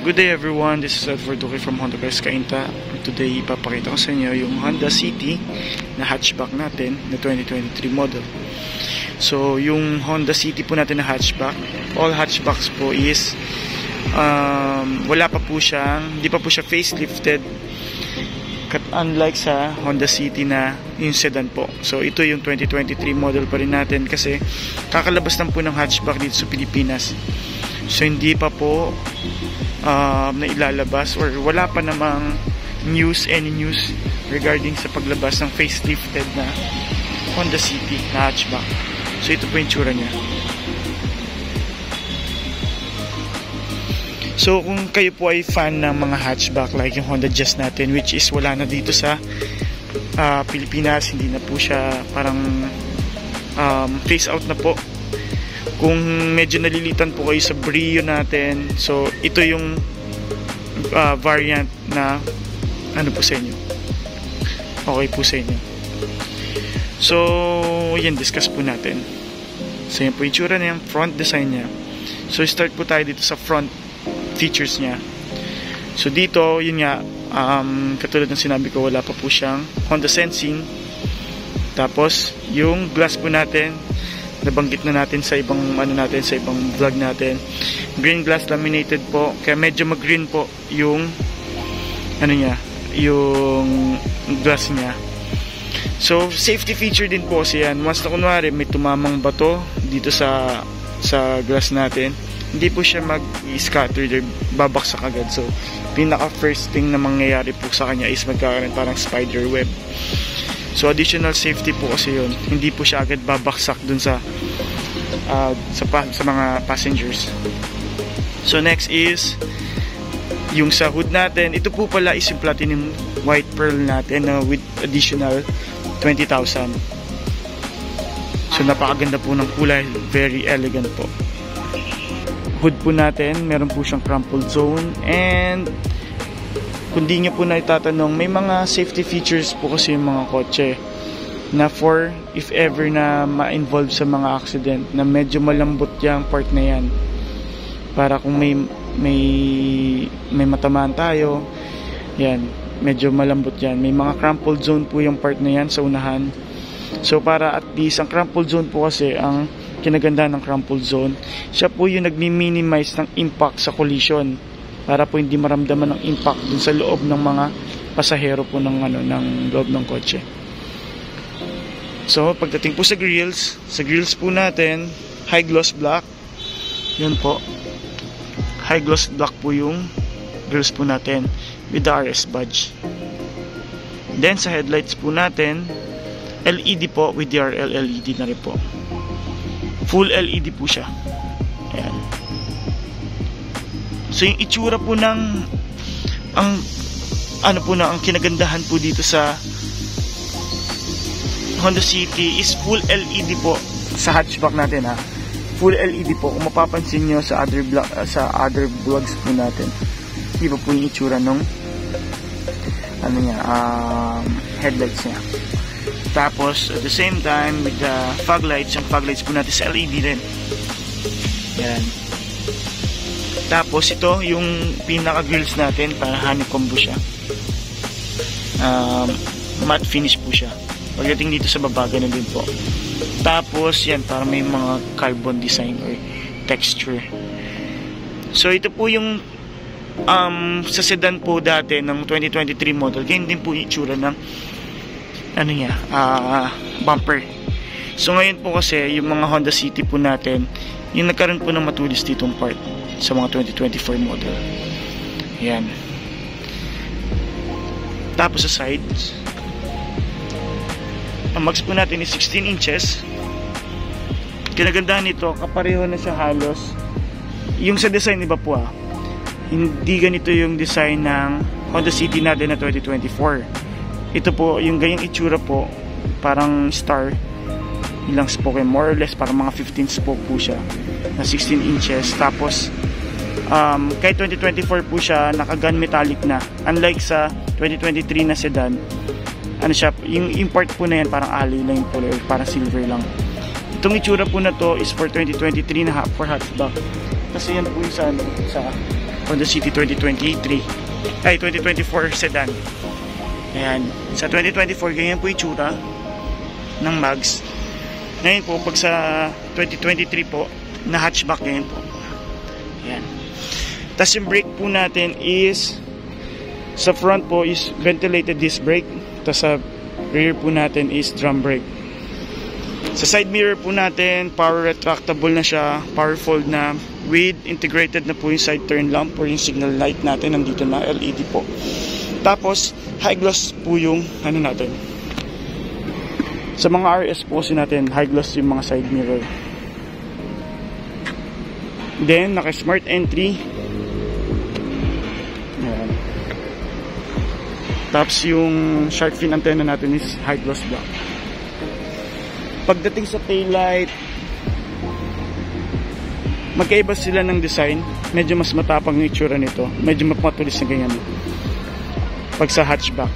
Good day everyone, this is Edward Duque from Honda Cars Cainta. Today ipapakita ko sa inyo yung Honda City na hatchback natin na 2023 model. So yung Honda City po natin na hatchback, all hatchbacks po is wala pa po siyang, hindi pa po siya facelifted, unlike sa Honda City na yung sedan po. So ito yung 2023 model pa rin natin kasi kakalabas lang po ng hatchback dito sa Pilipinas. So hindi pa po na ilalabas or wala pa namang any news regarding sa paglabas ng facelifted na Honda City na hatchback. So ito po yung tsura niya. So kung kayo po ay fan ng mga hatchback like yung Honda Jazz natin, which is wala na dito sa Pilipinas, hindi na po siya parang phase out na po. Kung medyo nalilitan po kayo sa Brio natin, so ito yung variant na ano po sa inyo, okay po sa inyo. So yan, discuss po natin. So yan po yung tsura niya, front design niya. So start po tayo dito sa front features niya. So dito, yun nga, katulad ng sinabi ko, wala pa po siyang Honda Sensing. Tapos yung glass po natin, nabanggit na natin sa ibang sa ibang vlog natin, green glass laminated po, kaya medyo mag-green po yung yung glass niya. So safety feature din po kasi yan, once na kunwari may tumamang bato dito sa glass natin, hindi po siya mag-scatter or babaksak agad. So pinaka first thing na mangyayari po sa kanya is magkakaroon parang spider web. So additional safety po kasi yun, hindi po siya agad babaksak dun sa mga passengers. So next is yung sa hood natin. Ito po pala is yung platinum white pearl natin with additional 20,000. So napakaganda po ng kulay, very elegant po. Hood po natin, meron po siyang crumpled zone, and kung di nyo po na itatanong, may mga safety features po kasi yung mga kotse na for if ever na ma-involve sa mga accident, na medyo malambot yung part na yan, para kung may matamaan tayo, yan, medyo malambot yan. May mga crumpled zone po yung part na yan sa unahan. So para at least, ang crumpled zone po kasi, ang kinaganda ng crumpled zone, siya po yung nagmi-minimize ng impact sa collision, para po hindi maramdaman ng impact dun sa loob ng mga pasahero po ng loob ng kotse. So pagdating po sa grills po natin, high gloss black. Yun po, high gloss black po yung grills po natin with the RS badge. Then sa headlights po natin, LED po with DRL LED na rin po. Full LED po siya. Ayan. So yung itsura po ng ang kinagandahan po dito sa Honda City is full LED po sa hatchback natin, ha. Full LED po. Kung mapapansin nyo sa other vlogs po natin, iba po yung itsura ng headlights niya. Tapos at the same time with the fog lights, yung fog lights po natin sa LED rin. Yan. Tapos ito yung pinaka grills natin, para honeycomb po siya. Matte finish po siya. Pagdating dito sa baba, ganun din po. Tapos yan, para may mga carbon design or texture. So ito po yung sa sedan po dati ng 2023 model, ganyan din po yung itsura ng bumper. So ngayon po kasi yung mga Honda City po natin, yung nagkaroon po ng matulis ditong part sa mga 2024 model. Ayan. Tapos sa sides, ang max po natin is 16 inches. Kinagandahan nito, kapareho na siya halos. Yung sa design iba po, hindi ganito yung design ng Honda City natin na 2024. Ito po, yung ganyang itsura po, parang star, ilang spoke, more or less parang mga 15 spoke po siya na 16 inches. Tapos kahit 2024 po siya, naka-gun metallic na, unlike sa 2023 na sedan, yung part po na yan parang alloy lang yung color, parang silver lang. Itong itsura po na to is for 2023 na for hatchback. Kasi yan po yung sa Honda City 2024 sedan. Ayan. Sa 2024, ganyan po yung tsura ng mags. Ngayon po, pag sa 2023 po, na hatchback ganyan po. Ayan. Tapos yung brake po natin is, sa front po is ventilated disc brake. Tapos sa rear po natin is drum brake. Sa side mirror po natin, power retractable na siya, power fold na, with integrated na po yung side turn lamp or yung signal light natin, nandito na, LED po. Tapos, high gloss po yung ano natin. Sa mga RS po kasi natin, high gloss yung mga side mirror. Then, naka-smart entry. Ayan. Tapos, yung shark fin antenna natin is high gloss black. Pagdating sa taillight, magkaiba sila ng design. Medyo mas matapang yung itsura nito. Medyo mapatulis na ganyan. Pag sa hatchback,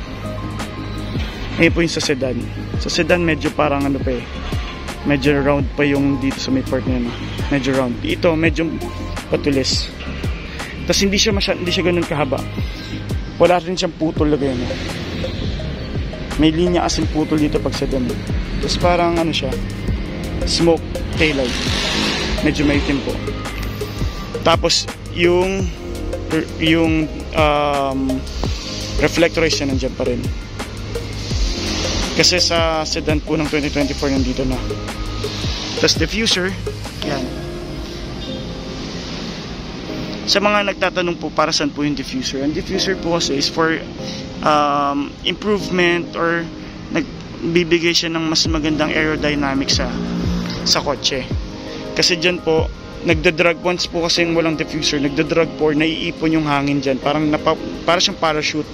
ayun po yung sa sedan. Sa sedan medyo parang ano pa eh, medyo round pa yung dito sa may part niya, no? Medyo round. Ito medyo patulis. Tapos hindi siya ganun kahaba. Wala rin siyang putol lagay, no? May linya kasing putol dito pag sedan. Tapos parang ano siya, smoke taillight. Medyo maitim po. Tapos yung reflectorized na nandiyan pa rin. Kasi sa sedan po ng 2024 nandito na. Tapos diffuser, yan. Sa mga nagtatanong po para saan po yung diffuser. Ang diffuser po kasi is for improvement or nagbibigay siya ng mas magandang aerodynamic sa kotse. Kasi dyan po, nagdadrag once po kasi walang diffuser, nagdadrag po, naiipon yung hangin dyan. Parang para siyang parachute.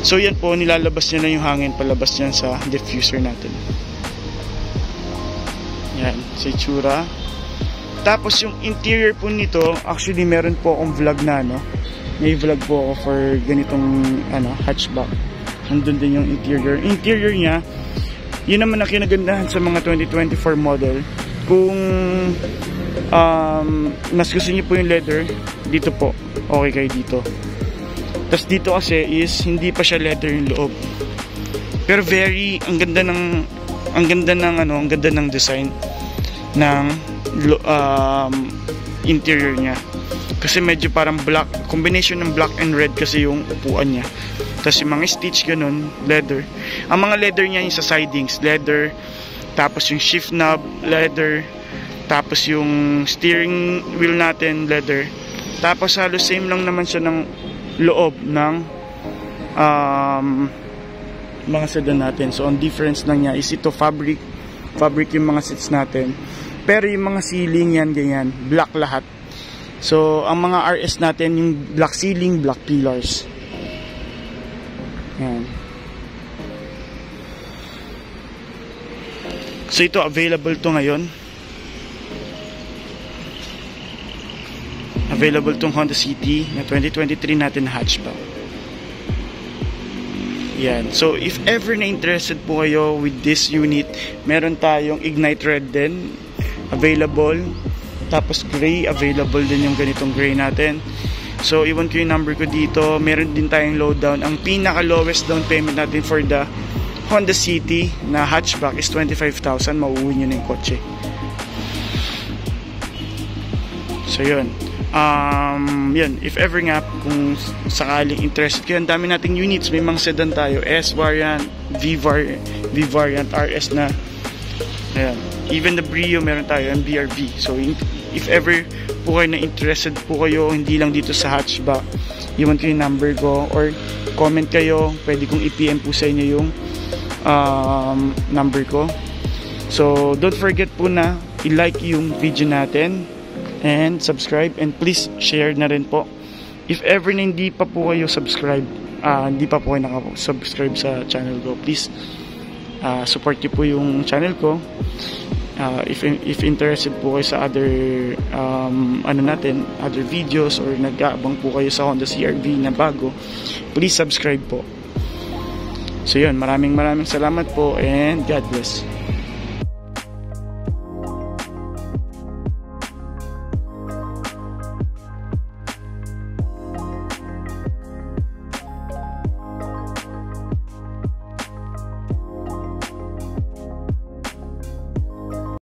So yan po, nilalabas niya na yung hangin palabas niyan sa diffuser natin. Yan, sa itsura. Tapos yung interior po nito, actually meron po akong vlog na, no? May vlog po ako for ganitong hatchback. Nandun din yung interior. Interior niya, yun naman ang kinagandahan sa mga 2024 model. Kung mas gusto niyo po yung leather, dito po, okay kayo dito. Tapos dito kasi is hindi pa siya leather yung loob. Pero ang ganda ng design ng interior niya. Kasi medyo parang black, combination ng black and red kasi yung upuan niya. Tapos yung mga stitch ganun, leather. Ang mga leather niya yung sa sidings, leather. Tapos yung shift knob, leather. Tapos yung steering wheel natin, leather. Tapos halos same lang naman siya ng loob ng mga sedan natin. So ang difference lang niya is ito fabric yung mga seats natin. Pero yung mga ceiling yan, ganyan, black lahat. So ang mga RS natin, yung black ceiling, black pillars. Yan. So ito, available to ngayon. Available tong Honda City na 2023 natin hatchback. Yan. So if ever na interested po kayo with this unit, meron tayong Ignite Red din available. Tapos gray, available din yung ganitong gray natin. So iwan ko yung number ko dito. Meron din tayong lowdown. Ang pinaka lowest down payment natin for the Honda City na hatchback is 25,000. Mauuwi nyo na yung kotse. So yun. Yun, if ever nga kung sakaling interested kayo, ang dami nating units, may mga sedan tayo, S variant, V variant, RS na, ayan. Even the Brio meron tayo, MBRV. So if ever po kayo na interested po kayo, hindi lang dito sa hatchback, iwan ko yung number ko or comment kayo, pwede kong i-PM po sa inyo yung number ko. So don't forget po na i-like yung video natin and subscribe, and please share na rin po. If ever na hindi pa po kayo subscribe, hindi pa po kayo nakasubscribe sa channel ko, please support niyo po yung channel ko. If interested po kayo sa other other videos or nag-aabang po kayo sa Honda CR-V na bago, please subscribe po. So yun, maraming salamat po and God bless.